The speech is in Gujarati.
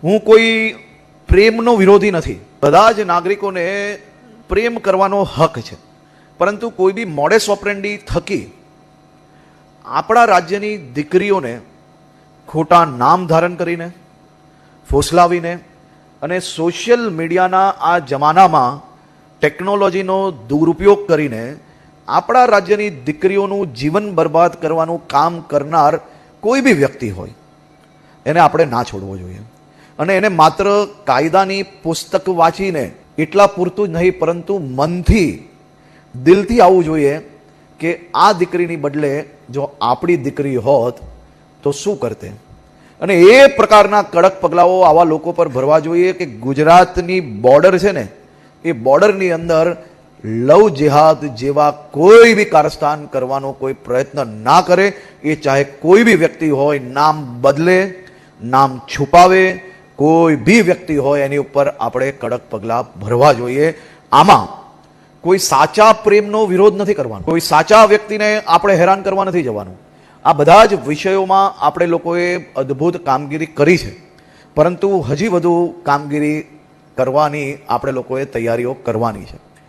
હું કોઈ પ્રેમનો વિરોધી નથી. બધા જ નાગરિકોને પ્રેમ કરવાનો હક છે, પરંતુ કોઈ બી મોડેસ ઓપરેન્ડી થકી આપણા રાજ્યની દીકરીઓને ખોટા નામ ધારણ કરીને, ફોસલાવીને અને સોશિયલ મીડિયાના આ જમાનામાં ટેકનોલોજીનો દુરુપયોગ કરીને આપણા રાજ્યની દીકરીઓનું જીવન બરબાદ કરવાનું કામ કરનાર કોઈ બી વ્યક્તિ હોય એને આપણે ના છોડવો જોઈએ. અને એને માત્ર કાયદાની પુસ્તક વાંચીને એટલા પૂરતું જ નહીં, પરંતુ મનથી, દિલથી આવવું જોઈએ કે આ દીકરીની બદલે જો આપણી દીકરી હોત તો શું કરતે. અને એ પ્રકારના કડક પગલાઓ આવા લોકો પર ભરવા જોઈએ કે ગુજરાતની બોર્ડર છે ને, એ બોર્ડરની અંદર લવ જેહાદ જેવા કોઈ બી કારસ્તાન કરવાનો કોઈ પ્રયત્ન ના કરે. એ ચાહે કોઈ બી વ્યક્તિ હોય, નામ બદલે, નામ છુપાવે, કોઈ બી વ્યક્તિ હોય એની ઉપર આપણે કડક પગલાં ભરવા જોઈએ. આમાં કોઈ સાચા પ્રેમનો વિરોધ નથી કરવાનો, કોઈ સાચા વ્યક્તિને આપણે હેરાન કરવા નથી જવાનું. આ બધા જ વિષયોમાં આપણે લોકોએ અદ્ભુત કામગીરી કરી છે, પરંતુ હજી વધુ કામગીરી કરવાની આપણે લોકોએ તૈયારીઓ કરવાની છે.